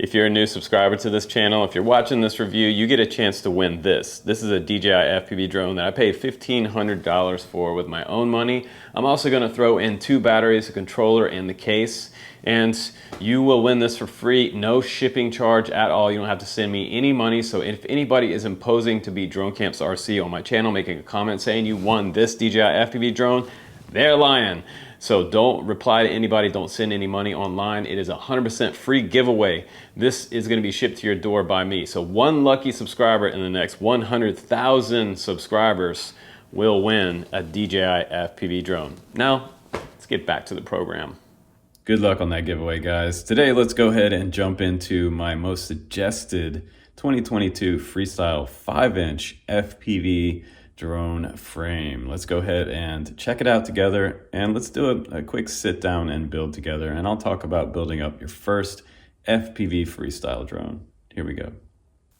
If you're a new subscriber to this channel, if you're watching this review, you get a chance to win this. This is a DJI FPV drone that I paid $1,500 for with my own money. I'm also going to throw in 2 batteries, a controller, and the case. And you will win this for free, no shipping charge at all. You don't have to send me any money. So if anybody is imposing to be Drone Camps RC on my channel, making a comment saying you won this DJI FPV drone, they're lying. So don't reply to anybody, don't send any money online. It is a 100% free giveaway. This is gonna be shipped to your door by me. So one lucky subscriber in the next 100,000 subscribers will win a DJI FPV drone. Now, let's get back to the program. Good luck on that giveaway, guys. Today, let's go ahead and jump into my most suggested 2022 Freestyle 5-inch FPV drone frame. Let's go ahead and check it out together, and let's do a quick sit down and build together, and I'll talk about building up your first FPV freestyle drone. Here we go.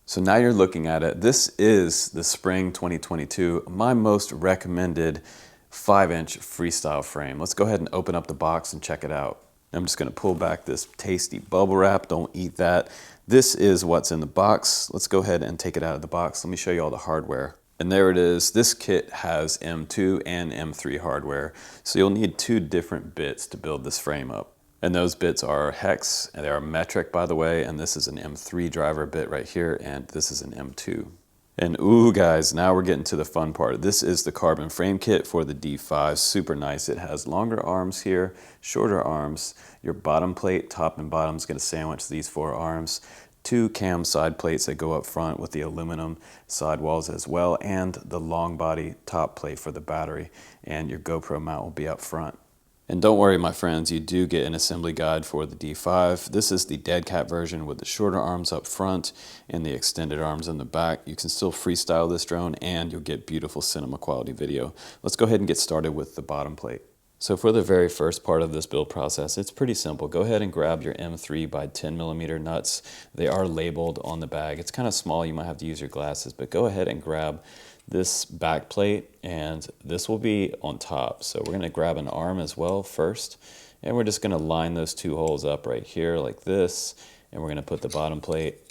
So now you're looking at it. This is the spring 2022, my most recommended 5-inch freestyle frame. Let's go ahead and open up the box and check it out. I'm just gonna pull back this tasty bubble wrap. Don't eat that. This is what's in the box. Let's go ahead and take it out of the box. Let me show you all the hardware. And there it is. This kit has M2 and M3 hardware. So you'll need 2 different bits to build this frame up. And those bits are hex, and they are metric, by the way. And this is an M3 driver bit right here, and this is an M2. And ooh, guys, now we're getting to the fun part. This is the carbon frame kit for the D5. Super nice. It has longer arms here, shorter arms. Your bottom plate, top and bottom, is going to sandwich these 4 arms. 2 cam side plates that go up front with the aluminum sidewalls as well, and the long body top plate for the battery, and your GoPro mount will be up front. And don't worry, my friends, you do get an assembly guide for the D5. This is the dead cat version with the shorter arms up front and the extended arms in the back. You can still freestyle this drone and you'll get beautiful cinema quality video. Let's go ahead and get started with the bottom plate. So for the very first part of this build process, it's pretty simple. Go ahead and grab your M3 by 10mm nuts. They are labeled on the bag. It's kind of small, you might have to use your glasses, but go ahead and grab this back plate, and this will be on top. So we're gonna grab an arm as well first, and we're just gonna line those 2 holes up right here like this, and we're gonna put the bottom plate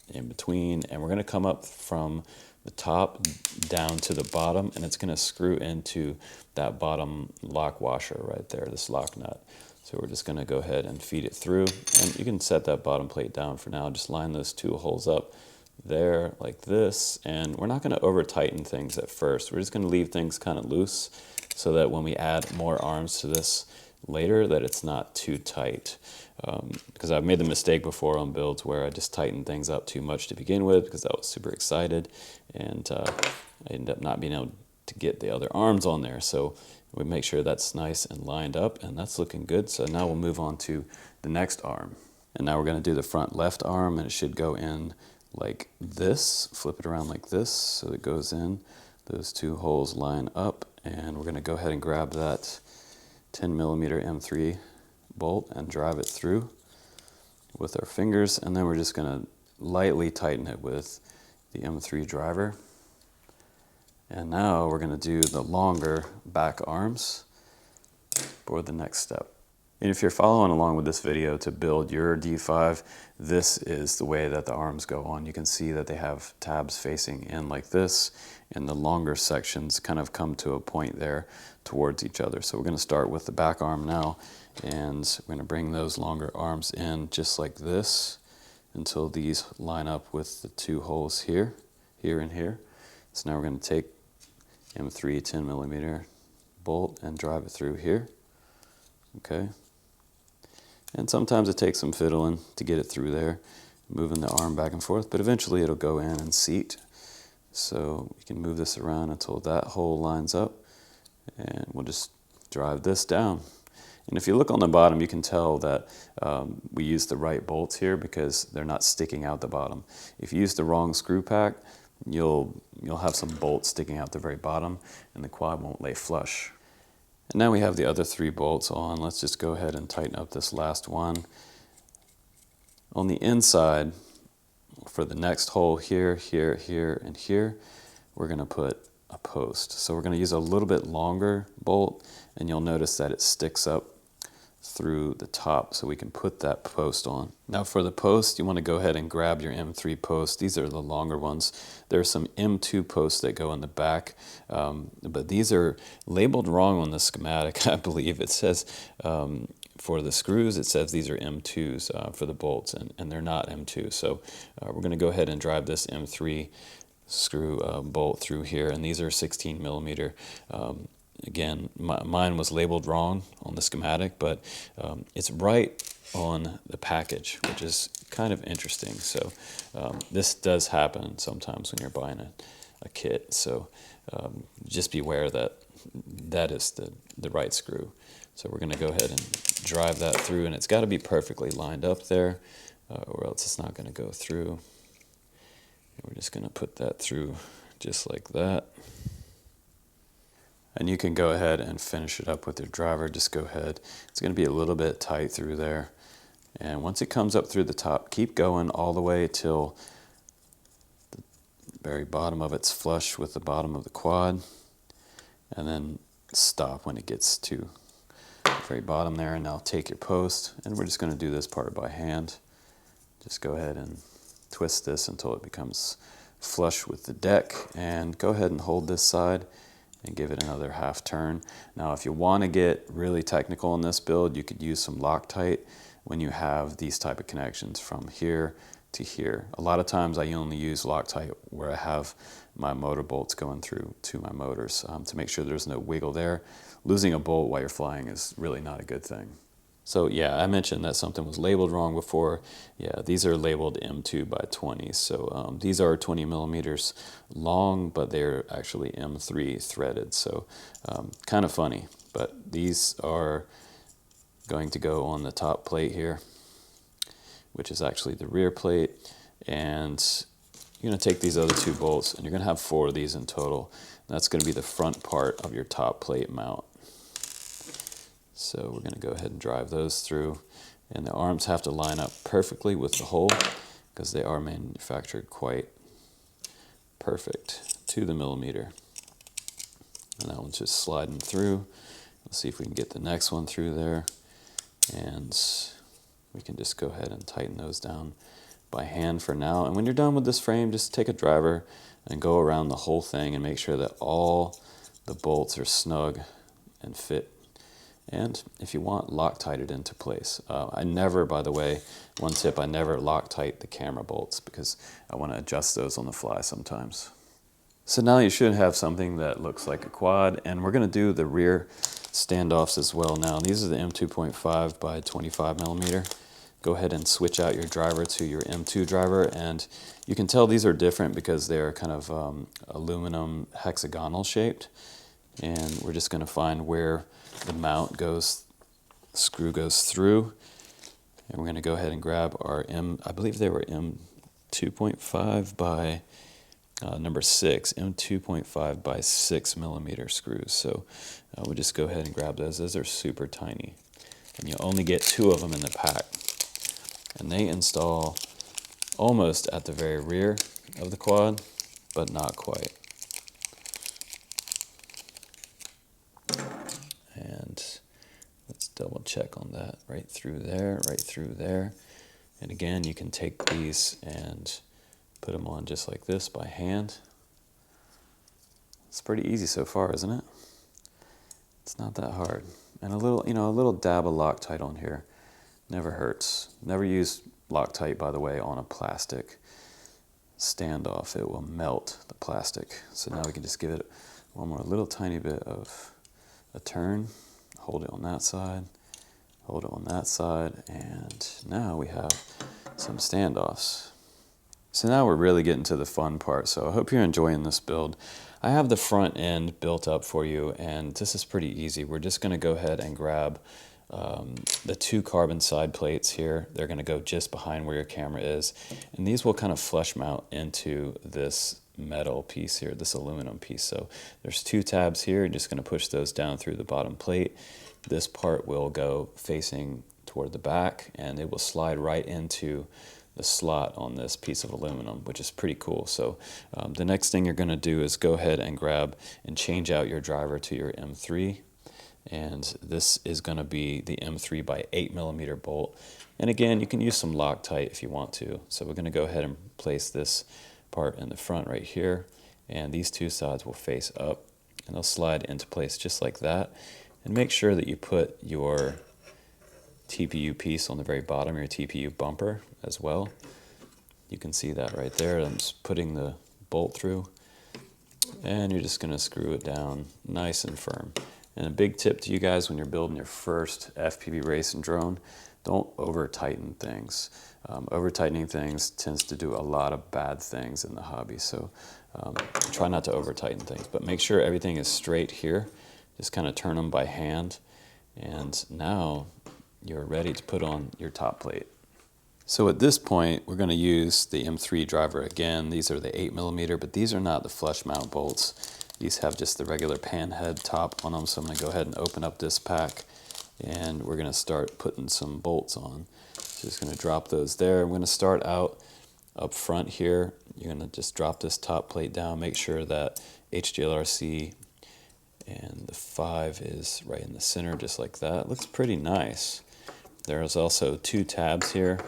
in between, and we're gonna come up from the top down to the bottom, and it's going to screw into that bottom lock washer right there, this lock nut. So we're just going to go ahead and feed it through, and you can set that bottom plate down for now. Just line those 2 holes up there like this, and we're not going to over tighten things at first. We're just going to leave things kind of loose so that when we add more arms to this later, that it's not too tight. Because I've made the mistake before on builds where I just tightened things up too much to begin with because I was super excited, and I ended up not being able to get the other arms on there. So we make sure that's nice and lined up, and that's looking good. So now we'll move on to the next arm. And now we're going to do the front left arm, and it should go in like this. Flip it around like this so it goes in. Those 2 holes line up, and we're going to go ahead and grab that 10mm M3 bolt and drive it through with our fingers, and then we're just going to lightly tighten it with the M3 driver. And now we're going to do the longer back arms for the next step. And if you're following along with this video to build your D5, this is the way that the arms go on. You can see that they have tabs facing in like this, and the longer sections kind of come to a point there towards each other. So we're going to start with the back arm now, and we're going to bring those longer arms in just like this until these line up with the 2 holes here, here and here. So now we're going to take M3 10mm bolt and drive it through here. Okay. And sometimes it takes some fiddling to get it through there, moving the arm back and forth, but eventually it'll go in and seat. So we can move this around until that hole lines up, and we'll just drive this down. And if you look on the bottom, you can tell that we used the right bolts here because they're not sticking out the bottom. If you use the wrong screw pack, you'll have some bolts sticking out the very bottom, and the quad won't lay flush. And now we have the other 3 bolts on. Let's just go ahead and tighten up this last one. On the inside, for the next hole here, here, here, and here, we're going to put a post. So we're going to use a little bit longer bolt, and you'll notice that it sticks up through the top so we can put that post on. Now for the post, you want to go ahead and grab your M3 post. These are the longer ones. There are some M2 posts that go in the back, but these are labeled wrong on the schematic, I believe. It says for the screws, it says these are M2s for the bolts, and they're not M2. So we're going to go ahead and drive this M3 screw bolt through here, and these are 16 millimeter. Again, mine was labeled wrong on the schematic, but it's right on the package, which is kind of interesting. So this does happen sometimes when you're buying a kit. So just be aware that that is the right screw. So we're going to go ahead and drive that through, and it's got to be perfectly lined up there, or else it's not going to go through. And we're just going to put that through just like that. And you can go ahead and finish it up with your driver. Just go ahead. It's going to be a little bit tight through there. And once it comes up through the top, keep going all the way till the very bottom of it's flush with the bottom of the quad. And then stop when it gets to the very bottom there. And now take your post. And we're just going to do this part by hand. Just go ahead and twist this until it becomes flush with the deck. And go ahead and hold this side and give it another half turn. Now if you want to get really technical in this build, you could use some Loctite when you have these type of connections from here to here. A lot of times I only use Loctite where I have my motor bolts going through to my motors to make sure there's no wiggle there. Losing a bolt while you're flying is really not a good thing. So yeah, I mentioned that something was labeled wrong before. Yeah, these are labeled M2 by 20. So these are 20 millimeters long, but they're actually M3 threaded. So kind of funny, but these are going to go on the top plate here, which is actually the rear plate. And you're going to take these other two bolts, and you're going to have 4 of these in total. That's going to be the front part of your top plate mount. So we're going to go ahead and drive those through, and the arms have to line up perfectly with the hole because they are manufactured quite perfect to the millimeter. And that one's just sliding through. Let's see if we can get the next one through there, and we can just go ahead and tighten those down by hand for now. And when you're done with this frame, just take a driver and go around the whole thing and make sure that all the bolts are snug and fit. And if you want, Loctite it into place. I never, by the way, one tip, I never Loctite the camera bolts because I want to adjust those on the fly sometimes. So now you should have something that looks like a quad, and we're going to do the rear standoffs as well now. These are the M2.5 by 25 millimeter. Go ahead and switch out your driver to your M2 driver, and you can tell these are different because they're kind of aluminum hexagonal shaped. And we're just going to find where the mount goes, screw goes through, and we're going to go ahead and grab our I believe they were M2.5 by number 6, M2.5 by 6 millimeter screws. So we'll just go ahead and grab those. Those are super tiny, and you only get 2 of them in the pack, and they install almost at the very rear of the quad, but not quite. And let's double check on that. Right through there, right through there. And again, you can take these and put them on just like this by hand. It's pretty easy so far, isn't it? It's not that hard. And a little, a little dab of Loctite on here never hurts. Never use Loctite, by the way, on a plastic standoff. It will melt the plastic. So now we can just give it one more little tiny bit of a turn, hold it on that side, hold it on that side, and now we have some standoffs. So now we're really getting to the fun part, so I hope you're enjoying this build. I have the front end built up for you, and this is pretty easy. We're just going to go ahead and grab the 2 carbon side plates here. They're going to go just behind where your camera is, and these will kind of flush mount into this metal piece here, this aluminum piece. So there's 2 tabs here. You're just going to push those down through the bottom plate. This part will go facing toward the back, and it will slide right into the slot on this piece of aluminum, which is pretty cool. So the next thing you're going to do is go ahead and grab and change out your driver to your M3. And this is going to be the M3 by 8mm bolt. And again, you can use some Loctite if you want to. So we're going to go ahead and place this part in the front right here, and these two sides will face up, and they'll slide into place just like that. And make sure that you put your TPU piece on the very bottom, your TPU bumper as well. You can see that right there. I'm just putting the bolt through, and you're just going to screw it down nice and firm. And a big tip to you guys when you're building your first FPV racing drone, don't over tighten things. Over tightening things tends to do a lot of bad things in the hobby, so try not to over tighten things, but make sure everything is straight here. Just kind of turn them by hand, and now you're ready to put on your top plate. So at this point, we're going to use the M3 driver again. These are the 8mm, but these are not the flush mount bolts. These have just the regular pan head top on them, so I'm going to go ahead and open up this pack, and we're going to start putting some bolts on. Just going to drop those there. I'm going to start out up front here. You're going to just drop this top plate down, make sure that HDLRC and the 5 is right in the center, just like that. It looks pretty nice. There's also 2 tabs here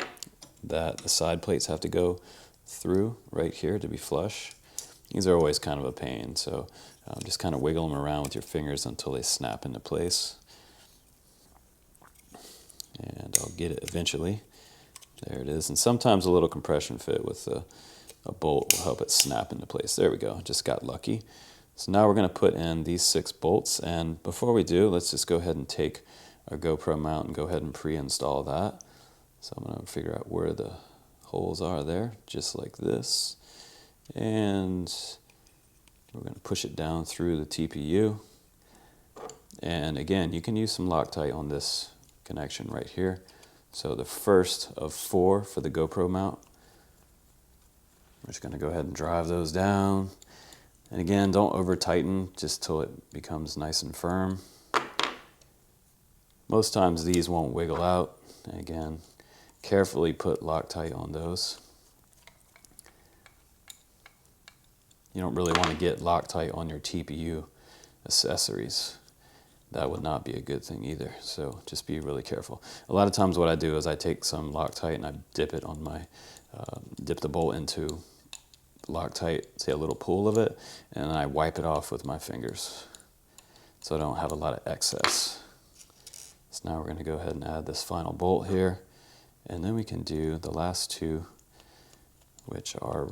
that the side plates have to go through right here to be flush. These are always kind of a pain, so just kind of wiggle them around with your fingers until they snap into place. And I'll get it eventually. There it is. And sometimes a little compression fit with a bolt will help it snap into place. There we go. Just got lucky. So now we're going to put in these 6 bolts. And before we do, let's just go ahead and take our GoPro mount and go ahead and pre-install that. So I'm going to figure out where the holes are there, just like this. And we're going to push it down through the TPU. And again, you can use some Loctite on this connection right here. So the first of 4 for the GoPro mount. We're just going to go ahead and drive those down. And again, don't over tighten just till it becomes nice and firm. Most times these won't wiggle out. And again, carefully put Loctite on those. You don't really want to get Loctite on your TPU accessories. That would not be a good thing either, so just be really careful. A lot of times what I do is I take some Loctite and I dip it on my, dip the bolt into Loctite, say a little pool of it, and I wipe it off with my fingers so I don't have a lot of excess. So now we're going to go ahead and add this final bolt here, and then we can do the last 2, which are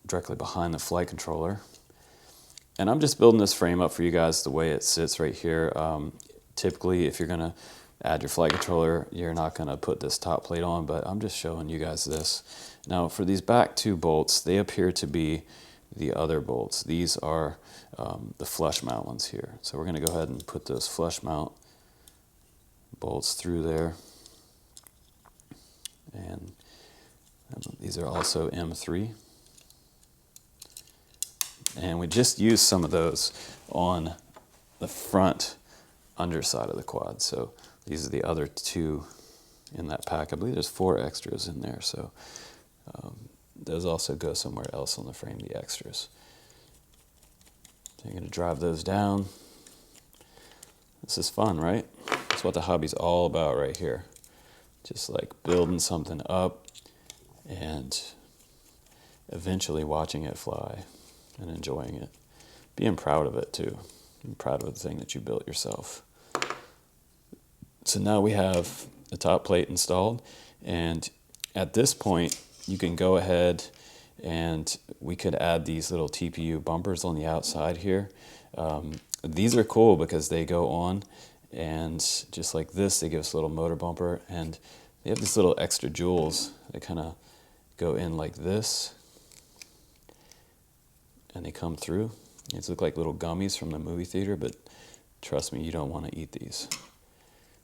directly behind the flight controller. And I'm just building this frame up for you guys the way it sits right here. Typically, if you're going to add your flight controller, you're not going to put this top plate on, but I'm just showing you guys this. Now, for these back 2 bolts, they appear to be the other bolts. These are the flush mount ones here. So we're going to go ahead and put those flush mount bolts through there. And these are also M3. And we just used some of those on the front underside of the quad. So these are the other 2 in that pack. I believe there's 4 extras in there. So those also go somewhere else on the frame, the extras. So you're going to drive those down. This is fun, right? That's what the hobby's all about right here. Just like building something up and eventually watching it fly and enjoying it. Being proud of it too. Being proud of the thing that you built yourself. So now we have the top plate installed, and at this point you can go ahead and we could add these little TPU bumpers on the outside here. These are cool because they go on, and just like this, they give us a little motor bumper, and they have these little extra jewels that kind of go in like this, and they come through. These look like little gummies from the movie theater, but trust me, you don't want to eat these.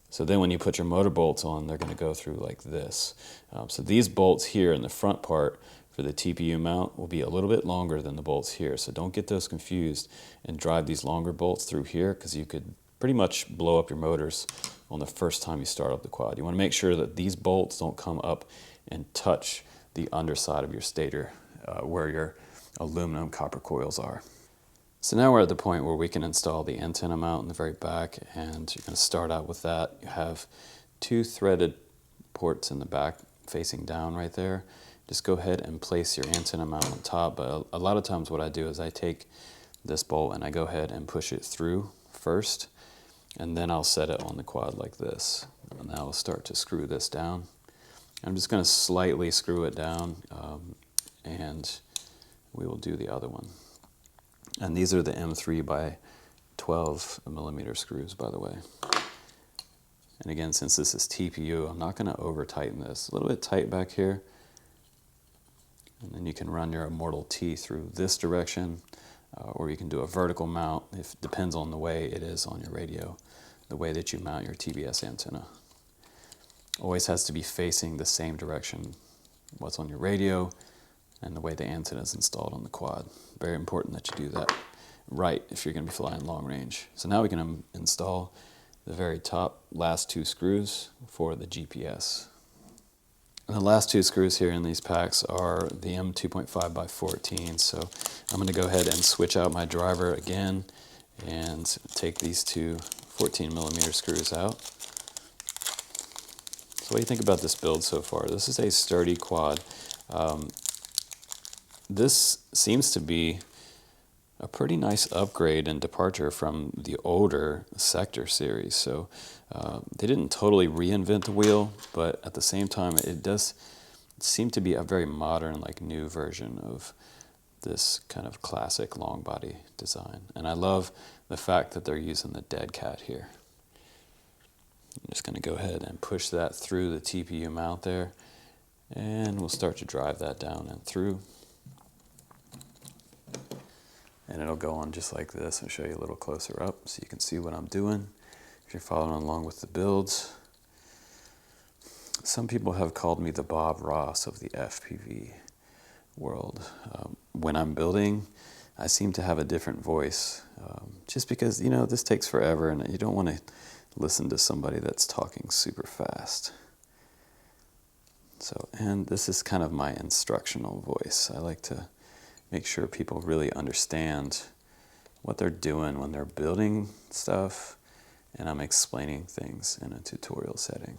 So then when you put your motor bolts on, they're going to go through like this. So these bolts here in the front part for the TPU mount will be a little bit longer than the bolts here. So don't get those confused and drive these longer bolts through here, because you could pretty much blow up your motors on the first time you start up the quad. You want to make sure that these bolts don't come up and touch the underside of your stator where your aluminum copper coils are. So now we're at the point where we can install the antenna mount in the very back, and you're going to start out with that. You have 2 threaded ports in the back facing down right there. Just go ahead and place your antenna mount on top, but a lot of times what I do is I take this bolt and I go ahead and push it through first, and then I'll set it on the quad like this. And now I'll start to screw this down. I'm just going to slightly screw it down, and we will do the other one. And these are the M3 by 12 millimeter screws, by the way. And again, since this is TPU, I'm not going to over tighten this. A little bit tight back here. And then you can run your Immortal T through this direction, or you can do a vertical mount. It depends on the way it is on your radio, the way that you mount your TBS antenna. Always has to be facing the same direction, what's on your radio and the way the antenna is installed on the quad. Very important that you do that right if you're going to be flying long range. So now we can install the very top last 2 screws for the GPS. And the last 2 screws here in these packs are the M2.5 by 14. So I'm going to go ahead and switch out my driver again and take these 2 14 millimeter screws out. So what do you think about this build so far? This is a sturdy quad. This seems to be a pretty nice upgrade and departure from the older Sector series. So they didn't totally reinvent the wheel, but at the same time it does seem to be a very modern, like new version of this kind of classic long body design. And I love the fact that they're using the dead cat here. I'm just going to go ahead and push that through the TPU mount there, and we'll start to drive that down and through. And it'll go on just like this. I'll show you a little closer up so you can see what I'm doing if you're following along with the builds. Some people have called me the Bob Ross of the FPV world. When I'm building, I seem to have a different voice, just because, you know, this takes forever and you don't want to listen to somebody that's talking super fast. So, and this is kind of my instructional voice. I like to make sure people really understand what they're doing when they're building stuff, and I'm explaining things in a tutorial setting.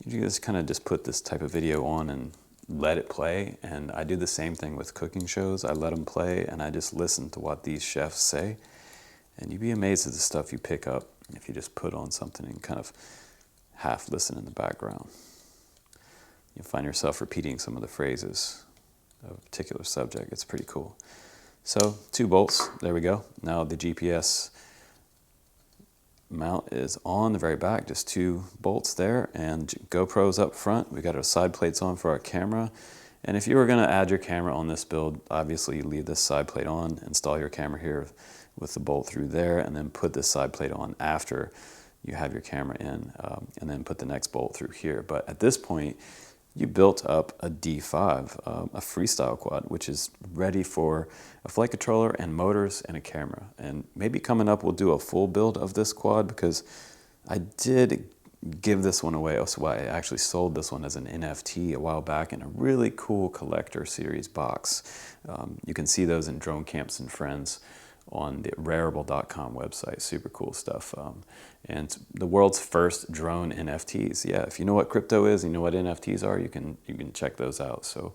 You just kind of just put this type of video on and let it play, and I do the same thing with cooking shows. I let them play and I just listen to what these chefs say, and you'd be amazed at the stuff you pick up if you just put on something and kind of half listen in the background. You'll find yourself repeating some of the phrases of a particular subject. It's pretty cool. So 2 bolts, there we go. Now the GPS mount is on the very back, just 2 bolts there, and GoPro's up front. We got our side plates on for our camera. And if you were going to add your camera on this build, obviously you leave this side plate on, install your camera here with the bolt through there, and then put this side plate on after you have your camera in, and then put the next bolt through here. But at this point, you built up a D5, a FREESTYLE quad, which is ready for a flight controller and motors and a camera. And maybe coming up we'll do a full build of this quad, because I did give this one away. So I actually sold this one as an NFT a while back in a really cool collector series box. You can see those in Drone Camps and Friends on the rareable.com website. Super cool stuff. And the world's first drone NFTs. Yeah, if you know what crypto is, you know what NFTs are, you can check those out. So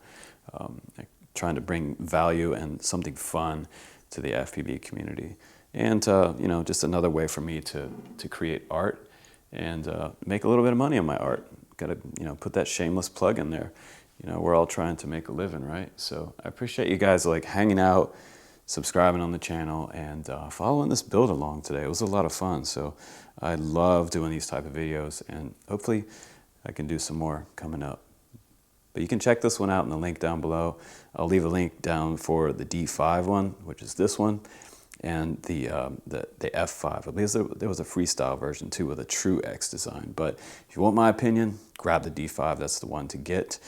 trying to bring value and something fun to the FPV community. And you know, just another way for me to create art and make a little bit of money on my art. Gotta, you know, put that shameless plug in there. You know, we're all trying to make a living, right? So I appreciate you guys like hanging out, subscribing on the channel, and following this build along today. It was a lot of fun. So I love doing these type of videos, and hopefully I can do some more coming up. But you can check this one out in the link down below. I'll leave a link down for the D5 one, which is this one, and the F5. Because there was a FREESTYLE version too with a true X design. But if you want my opinion, grab the D5. That's the one to get,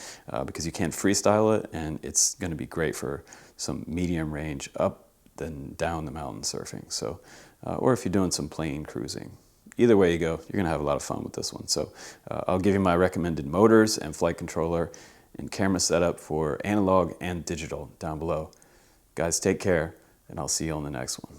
because you can freestyle it, and it's going to be great for some medium range up and down the mountain surfing. So, or if you're doing some plane cruising. Either way you go, you're going to have a lot of fun with this one. So I'll give you my recommended motors and flight controller and camera setup for analog and digital down below. Guys, take care. and I'll see you on the next one.